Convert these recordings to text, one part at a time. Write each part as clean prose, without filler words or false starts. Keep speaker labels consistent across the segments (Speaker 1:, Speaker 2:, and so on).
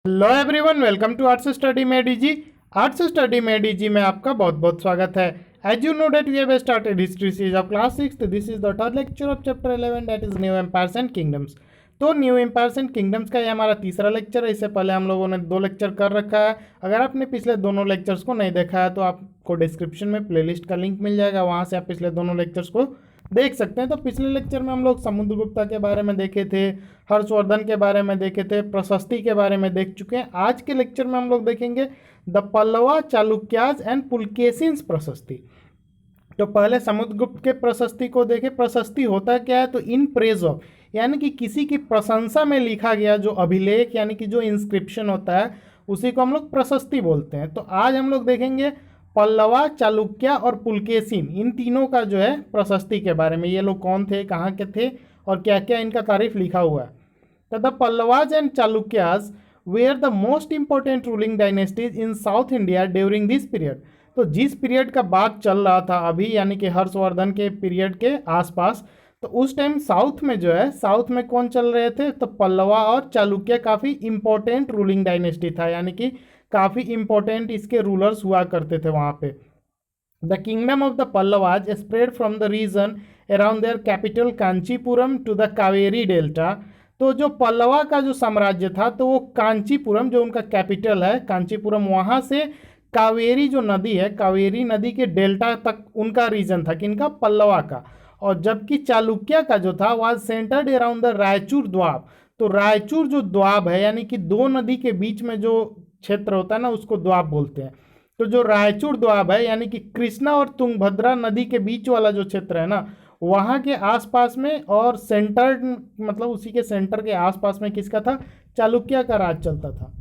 Speaker 1: Hello everyone, welcome to arts study में DG. Arts study में DG में आपका बहुत बहुत स्वागत है। As you know that we have started history series of class 6। This is the third lecture of chapter 11 that is new empires and kingdoms. तो new empires and kingdoms का ये हमारा तीसरा लेक्चर है। इससे पहले हम लोगों ने 2 लेक्चर कर रखा है। अगर आपने पिछले दोनों लेक्चर्स को नहीं देखा है तो आपको डिस्क्रिप्शन में प्लेलिस्ट का लिंक मिल जाएगा, वहाँ से आप पिछले दोनों लेक्चर्स को देख सकते हैं। तो पिछले लेक्चर में हम लोग समुद्रगुप्ता के बारे में देखे थे, हर्षवर्धन के बारे में देखे थे, प्रशस्ति के बारे में देख चुके हैं। आज के लेक्चर में हम लोग देखेंगे द पल्लवा, चालुक्याज एंड पुलकेशिन्स प्रशस्ति। तो पहले समुद्रगुप्त के प्रशस्ति को देखें। प्रशस्ति होता क्या है? तो इन प्रेज ऑफ, यानी कि किसी की प्रशंसा में लिखा गया जो अभिलेख यानी कि जो इंस्क्रिप्शन होता है उसी को हम लोग प्रशस्ति बोलते हैं। तो आज हम लोग देखेंगे पल्लवा, चालुक्य और पुलकेशिन, इन तीनों का जो है प्रशस्ति के बारे में। ये लोग कौन थे, कहाँ के थे और क्या क्या इनका तारीफ लिखा हुआ है। तो the Pallavas and Chalukyas were the most important ruling dynasties in south India during this period. तो जिस पीरियड का बात चल रहा था अभी, यानी कि हर्षवर्धन के पीरियड के आसपास, तो उस टाइम साउथ में जो है, साउथ में कौन चल रहे थे? तो पल्लवा और चालुक्य काफ़ी इंपॉर्टेंट रूलिंग डायनेस्टी था, यानी कि काफ़ी इंपॉर्टेंट इसके रूलर्स हुआ करते थे वहाँ पे। The kingdom of the Pallavas spread from the region around their capital Kanchipuram to the Kaveri delta. तो जो पल्लवा का जो साम्राज्य था तो वो कांचीपुरम, जो उनका कैपिटल है कांचीपुरम, वहाँ से कावेरी जो नदी है, कावेरी नदी के डेल्टा तक उनका रीजन था, किनका? पल्लवा का। और जबकि चालुक्य का जो था वह सेंटर्ड अराउंड द रायचूर द्वाब। तो रायचूर जो द्वाब है, यानी कि दो नदी के बीच में जो क्षेत्र होता है ना, उसको द्वाब बोलते हैं। तो जो रायचूर द्वाब है, यानी कि कृष्णा और तुंगभद्रा नदी के बीच वाला जो क्षेत्र है ना, वहाँ के आसपास में, और सेंटर मतलब उसी के सेंटर के आसपास में किसका था? चालुक्य का राज चलता था।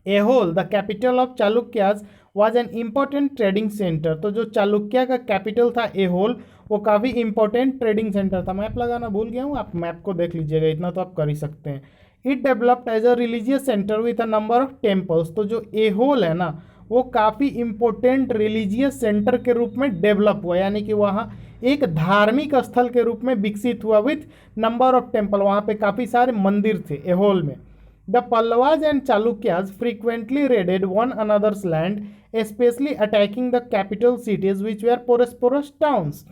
Speaker 1: Aihole, the capital of Chalukyas, was an important trading centre. तो जो चालुक्य का कैपिटल था एहोल, वो काफ़ी इंपॉर्टेंट ट्रेडिंग सेंटर था। मैप लगाना भूल गया हूँ, आप मैप को देख लीजिएगा, इतना तो आप कर ही सकते हैं। It developed as a religious centre with a number of temples. तो जो एहोल है ना, वो काफ़ी इंपॉर्टेंट रिलीजियस सेंटर के रूप में डेवलप हुआ, यानी कि वहाँ एक धार्मिक स्थल के रूप में विकसित हुआ विथ नंबर ऑफ टेम्पल। वहाँ पे काफ़ी सारे मंदिर थे एहोल में। The Pallavas and Chalukyas frequently raided one another's land, especially attacking the capital cities which were porous towns.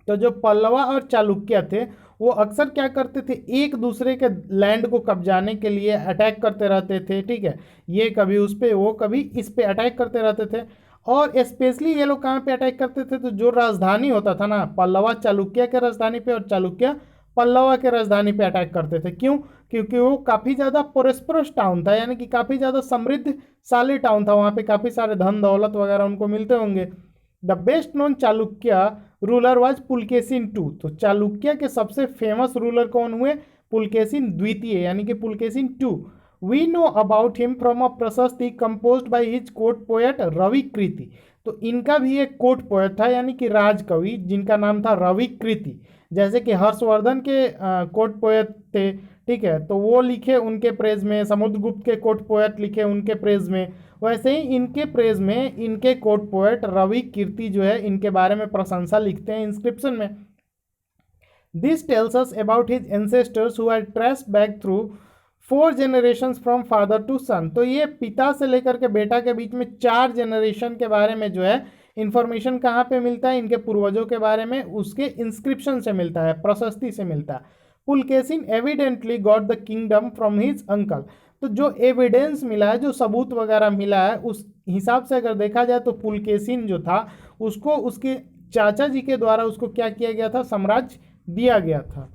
Speaker 1: तो जो पल्लवा और चालुक्य थे वो अक्सर क्या करते थे? एक दूसरे के लैंड को कब्जाने के लिए अटैक करते रहते थे, ठीक है। ये कभी उस पे, वो कभी इस पे अटैक करते रहते थे। और स्पेशली ये लोग कहाँ पे अटैक करते थे? तो जो राजधानी होता था ना, पल्लवा चालुक्य के राजधानी पे और चालुक्य पल्लवा के राजधानी पे अटैक करते थे। क्यों? क्योंकि वो काफ़ी ज़्यादा प्रोस्परस टाउन था, यानी कि काफ़ी ज़्यादा समृद्धशाली टाउन था। वहाँ पे काफ़ी सारे धन दौलत वगैरह उनको मिलते होंगे। The best known Chalukya ruler was Pulakeshin two. तो चालुक्य के सबसे फेमस रूलर कौन हुए? पुलकेशिन द्वितीय, यानी कि Pulakeshin two. We know about him from a prashasti composed by his court poet Ravikirti. तो इनका भी एक कोर्ट पोएट था, यानी कि राजकवि, जिनका नाम था रविकृति। जैसे कि हर्षवर्धन के कोर्ट पोएट थे, ठीक है, तो वो लिखे उनके प्रेज में, समुद्रगुप्त के कोर्ट पोएट लिखे उनके प्रेज में, वैसे ही इनके प्रेज में इनके कोर्ट पोएट रवि कीर्ति जो है इनके बारे में प्रशंसा लिखते हैं इंस्क्रिप्शन में। This tells us about his ancestors who are traced back through 4 generations from father to son. तो ये पिता से लेकर के बेटा के बीच में 4 जनरेशन के बारे में जो है इंफॉर्मेशन कहाँ पे मिलता है? इनके पूर्वजों के बारे में उसके इंस्क्रिप्शन से मिलता है, प्रशस्ति से मिलता है। Pulakeshin evidently got the kingdom from his uncle. तो जो एविडेंस मिला है, जो सबूत वगैरह मिला है, उस हिसाब से अगर देखा जाए तो पुलकेशिन जो था उसको उसके चाचा जी के द्वारा उसको क्या किया गया था? साम्राज्य दिया गया था।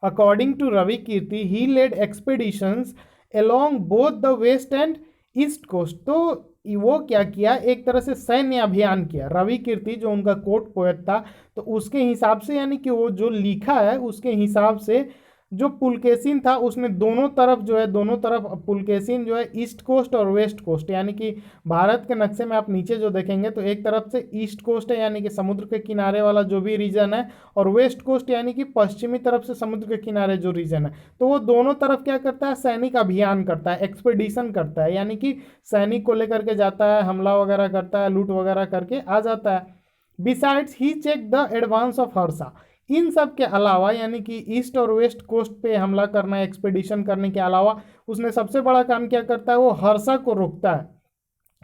Speaker 1: According to Ravi Kirti he led expeditions along both the west and east coast. तो वो क्या किया? एक तरह से सैन्य अभियान किया। रवि कीर्ति जो उनका कोर्ट पोएट था, तो उसके हिसाब से, यानी कि वो जो लिखा है उसके हिसाब से, जो पुलकेशिन था उसने दोनों तरफ जो है, दोनों तरफ पुलकेशिन जो है ईस्ट कोस्ट और वेस्ट कोस्ट, यानी कि भारत के नक्शे में आप नीचे जो देखेंगे तो एक तरफ से ईस्ट कोस्ट है, यानी कि समुद्र के किनारे वाला जो भी रीजन है, और वेस्ट कोस्ट यानी कि पश्चिमी तरफ से समुद्र के किनारे जो रीजन है। तो वो दोनों तरफ क्या करता है? सैनिक अभियान करता है, एक्सपेडिशन करता है, यानी कि सैनिक को लेकर के जाता है, हमला वगैरह करता है, लूट वगैरह करके आ जाता है। Besides he check the advance of Harsha. इन सब के अलावा यानी कि ईस्ट और वेस्ट कोस्ट पे हमला करना, एक्सपेडिशन करने के अलावा उसने सबसे बड़ा काम क्या करता है, वो हर्षा को रोकता है।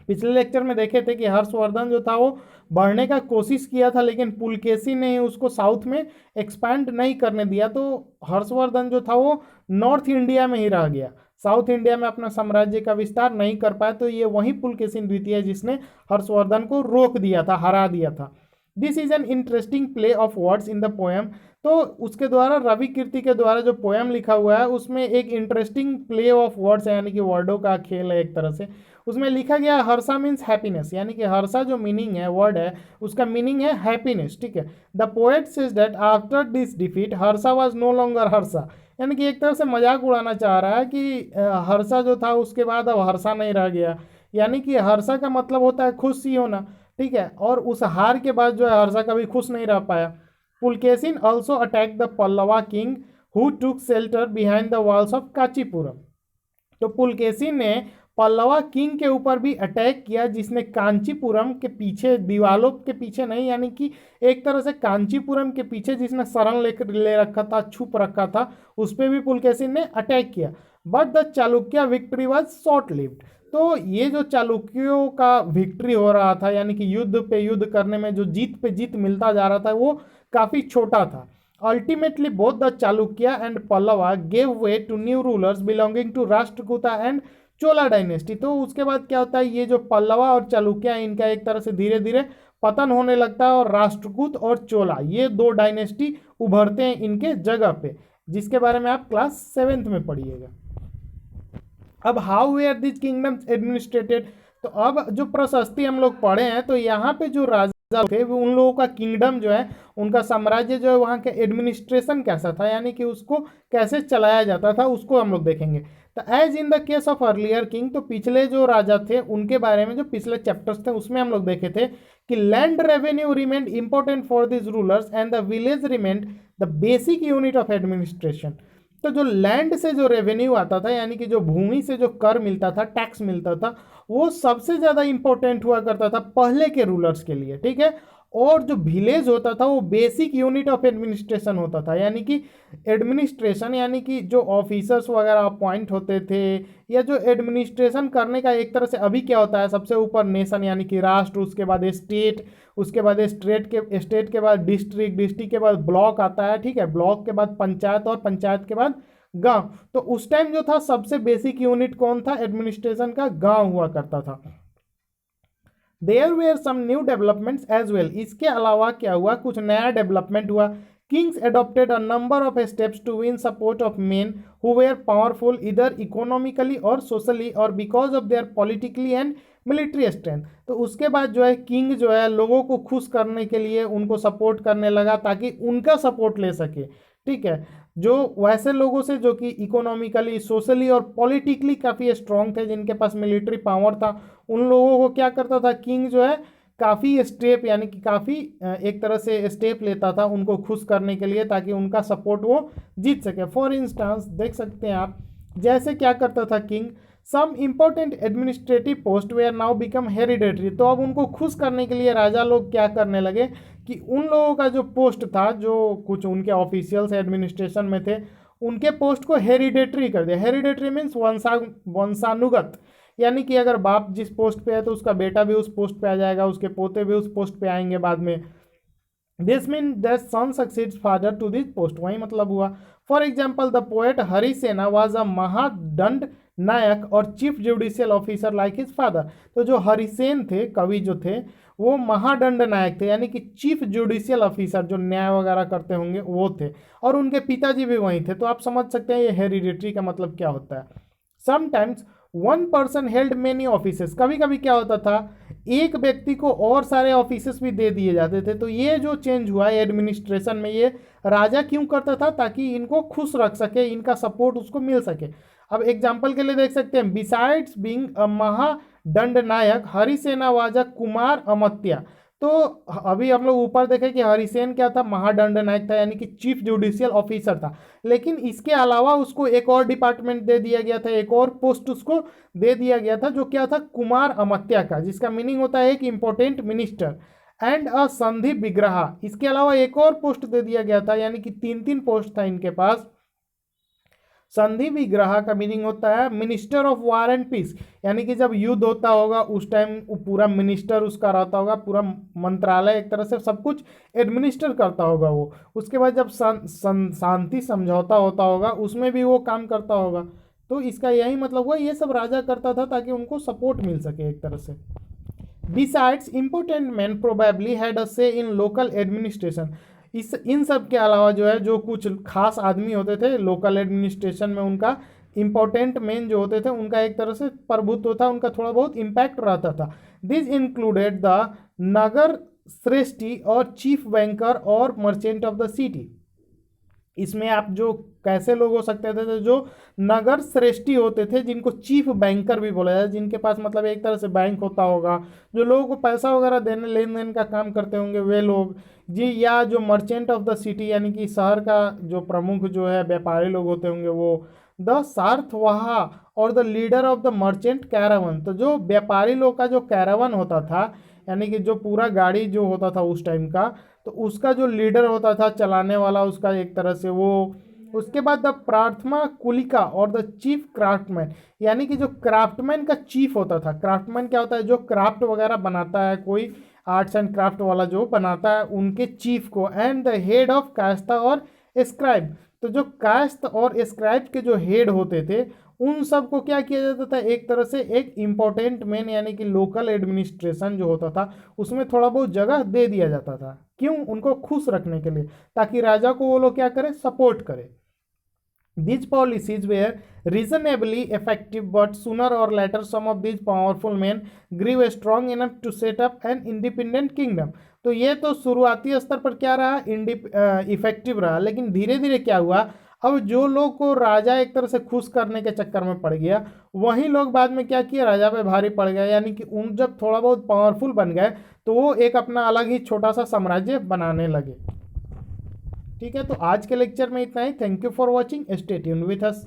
Speaker 1: पिछले लेक्चर में देखे थे कि हर्षवर्धन जो था वो बढ़ने का कोशिश किया था, लेकिन पुलकेशी ने उसको साउथ में एक्सपैंड नहीं करने दिया, तो हर्षवर्धन जो था वो नॉर्थ इंडिया में ही रह गया, साउथ इंडिया में अपना साम्राज्य का विस्तार नहीं कर पाया। तो ये वही पुलकेशी द्वितीय जिसने हर्षवर्धन को रोक दिया था, हरा दिया था। This is an interesting play of words in the poem. तो उसके द्वारा, रवि कीर्ति के द्वारा जो पोएम लिखा हुआ है उसमें एक इंटरेस्टिंग प्ले ऑफ वर्ड्स है, यानी कि वर्डों का खेल है एक तरह से। उसमें लिखा गया हर्षा मीन्स हैप्पीनेस, यानी कि हर्षा जो मीनिंग है, वर्ड है, उसका मीनिंग है हैप्पीनेस, ठीक है। The poet says that after this defeat Harsha was no longer Harsha, यानी कि एक तरह से मजाक उड़ाना चाह रहा है कि हर्षा जो था उसके बाद अब हर्षा नहीं रह गया, यानी कि हर्षा का मतलब होता है खुश ही होना, ठीक है, और उस हार के बाद जो है हर्षा कभी खुश नहीं रह पाया। Pulakeshin also attack the Pallava king who took shelter behind the walls of Kanchipuram. तो पुलकेशिन ने पल्लवा किंग के ऊपर भी अटैक किया, जिसने कांचीपुरम के पीछे, दीवालों के पीछे नहीं, यानी कि एक तरह से कांचीपुरम के पीछे जिसने शरण ले रखा था, छुप रखा था, उस पर भी पुलकेशिन ने अटैक किया। But the Chalukya victory was short lived. तो ये जो चालुक्यों का विक्ट्री हो रहा था, यानी कि युद्ध पे युद्ध करने में जो जीत पे जीत मिलता जा रहा था, वो काफ़ी छोटा था। Ultimately both the Chalukya and Pallava gave way to new rulers belonging to Rashtrakuta and Chola dynasty. तो उसके बाद क्या होता है, ये जो पल्लवा और चालुक्य, इनका एक तरह से धीरे धीरे पतन होने लगता है, और राष्ट्रकूट और चोला, ये दो डायनेस्टी उभरते हैं इनके जगह पे, जिसके बारे में आप क्लास 7th में पढ़िएगा। अब how were this kingdoms administered, तो अब जो प्रशस्ति हम लोग पढ़े हैं, तो यहाँ पे जो राजा थे वो, उन लोगों का किंगडम जो है, उनका साम्राज्य जो है, वहाँ का एडमिनिस्ट्रेशन कैसा था, यानी कि उसको कैसे चलाया जाता था, उसको हम लोग देखेंगे। तो as in the case of earlier king, तो पिछले जो राजा थे उनके बारे में जो पिछले चैप्टर्स थे उसमें हम लोग देखे थे कि land revenue remained important for this rulers and the village remained the basic unit of administration. तो जो लैंड से जो रेवेन्यू आता था, यानी कि जो भूमि से जो कर मिलता था, टैक्स मिलता था, वो सबसे ज़्यादा इंपॉर्टेंट हुआ करता था पहले के रूलर्स के लिए, ठीक है। और जो विलेज होता था वो बेसिक यूनिट ऑफ एडमिनिस्ट्रेशन होता था, यानी कि एडमिनिस्ट्रेशन, यानी कि जो ऑफिसर्स वगैरह अपॉइंट होते थे, या जो एडमिनिस्ट्रेशन करने का एक तरह से अभी क्या होता है, सबसे ऊपर नेशन यानी कि राष्ट्र, उसके बाद स्टेट, उसके बाद स्टेट के बाद डिस्ट्रिक्ट, डिस्ट्रिक्ट के बाद ब्लॉक आता है, ठीक है, ब्लॉक के बाद पंचायत, और पंचायत के बाद गांव। तो उस टाइम जो था सबसे बेसिक यूनिट कौन था एडमिनिस्ट्रेशन का, गांव हुआ करता था। There were some new developments as well, इसके अलावा क्या हुआ, कुछ नया डेवलपमेंट हुआ। Kings adopted a number of steps to win support of men who were powerful either economically or socially or because of their politically and military strength। तो उसके बाद जो है किंग जो है लोगों को खुश करने के लिए उनको सपोर्ट करने लगा, ताकि उनका सपोर्ट ले सके, ठीक है, जो वैसे लोगों से जो कि इकोनॉमिकली, सोशली और पॉलिटिकली काफ़ी स्ट्रांग थे, जिनके पास मिलिट्री पावर था, उन लोगों को क्या करता था किंग जो है, काफ़ी स्टेप, यानी कि काफ़ी एक तरह से स्टेप लेता था उनको खुश करने के लिए, ताकि उनका सपोर्ट वो जीत सके। फॉर इंस्टांस देख सकते हैं आप, जैसे क्या करता था king, some important administrative post were now become hereditary. तो अब उनको खुश करने के लिए राजा लोग क्या करने लगे कि उन लोगों का जो पोस्ट था, जो कुछ उनके ऑफिशियल्स एडमिनिस्ट्रेशन में थे, उनके पोस्ट को हेरिडेटरी कर दिया। हेरिडेटरी मीन्स वंशानुगत, यानी कि अगर बाप जिस पोस्ट पे है तो उसका बेटा भी उस पोस्ट पे आ जाएगा, उसके पोते भी उस पोस्ट पे आएंगे बाद में। This mean that son succeeds father to this post, वही मतलब हुआ। For example the poet Harisena was a Mahadanda Nayaka और chief judicial officer like his father. तो जो हरिसेन थे, कवि जो थे, वो महादंड नायक थे, यानी कि चीफ जुडिशियल ऑफिसर, जो न्याय वगैरह करते होंगे वो थे, और उनके पिताजी भी वही थे। तो आप समझ सकते हैं ये हेरिडिटरी का मतलब क्या होता है। Sometimes one person held many offices, कभी कभी क्या होता था एक व्यक्ति को और सारे ऑफिसेस भी दे दिए जाते थे। तो ये जो चेंज हुआ है एडमिनिस्ट्रेशन में, ये राजा क्यों करता था, ताकि इनको खुश रख सके, इनका सपोर्ट उसको मिल सके। अब एग्जाम्पल के लिए देख सकते हैं, besides being a Mahadanda Nayaka Harisena was a Kumar Amatya. तो अभी हम लोग ऊपर देखें कि हरिसेन क्या था, महादंड नायक था, यानी कि चीफ जुडिशियल ऑफिसर था, लेकिन इसके अलावा उसको एक और डिपार्टमेंट दे दिया गया था, एक और पोस्ट उसको दे दिया गया था, जो क्या था, कुमार अमत्या का, जिसका मीनिंग होता है एक इंपॉर्टेंट मिनिस्टर। एंड अ संधि विग्रह। इसके अलावा एक और पोस्ट दे दिया गया था, यानी कि 3 पोस्ट था इनके पास। संधि विग्रह का मीनिंग होता है minister of war and peace, यानी कि जब युद्ध होता होगा उस टाइम पूरा मिनिस्टर उसका रहता होगा, पूरा मंत्रालय एक तरह से सब कुछ एडमिनिस्टर करता होगा वो। उसके बाद जब शांति समझौता होता होगा उसमें भी वो काम करता होगा। तो इसका यही मतलब हुआ, ये सब राजा करता था ताकि उनको सपोर्ट मिल सके एक तरह से। Besides, important men probably had a say in local administration. इस इन सब के अलावा जो है, जो कुछ खास आदमी होते थे लोकल एडमिनिस्ट्रेशन में, उनका इंपॉर्टेंट मेन जो होते थे उनका एक तरह से प्रभुत्व था, उनका थोड़ा बहुत इम्पैक्ट रहता था। दिस इंक्लूडेड द नगर श्रेष्ठी और चीफ बैंकर और मर्चेंट ऑफ द सिटी। इसमें आप जो कैसे लोग हो सकते थे, तो जो नगर श्रेष्ठी होते थे, जिनको चीफ बैंकर भी बोला जाता है, जिनके पास मतलब एक तरह से बैंक होता होगा, जो लोगों को पैसा वगैरह देने लेन देन का काम करते होंगे वे लोग जी, या जो मर्चेंट ऑफ द सिटी यानी कि शहर का जो प्रमुख जो है व्यापारी लोग होते होंगे वो। द सार्थवाहा और the leader of the merchant caravan. तो जो व्यापारी लोग का जो कैरावन होता था, यानी कि जो पूरा गाड़ी जो होता था उस टाइम का, तो उसका जो लीडर होता था चलाने वाला उसका एक तरह से वो। उसके बाद द प्रार्थना कुलिका और द चीफ क्राफ्टमैन, यानी कि जो क्राफ्टमैन का चीफ होता था। क्राफ्टमैन क्या होता है, जो क्राफ्ट वगैरह बनाता है, कोई आर्ट्स एंड क्राफ्ट वाला जो बनाता है, उनके चीफ को। एंड द हेड ऑफ कास्ता और स्क्राइब। तो जो कास्त और स्क्राइब के जो हेड होते थे उन सब को क्या किया जाता था, एक तरह से एक इम्पोर्टेंट मैन यानी कि लोकल एडमिनिस्ट्रेशन जो होता था उसमें थोड़ा बहुत जगह दे दिया जाता था। क्यों? उनको खुश रखने के लिए, ताकि राजा को वो लोग क्या करें, सपोर्ट करें। These policies were reasonably effective, but sooner or later some of these powerful men grew strong enough to set up an independent kingdom. तो ये तो शुरुआती स्तर पर क्या रहा, इफेक्टिव रहा, लेकिन धीरे धीरे क्या हुआ, अब जो लोग को राजा एक तरह से खुश करने के चक्कर में पड़ गया, वही लोग बाद में क्या किया, राजा पे भारी पड़ गए, यानी कि उन जब थोड़ा बहुत पावरफुल बन गए तो वो एक अपना अलग ही छोटा सा साम्राज्य बनाने लगे। ठीक है, तो आज के लेक्चर में इतना ही। Thank you for watching, stay tuned with us.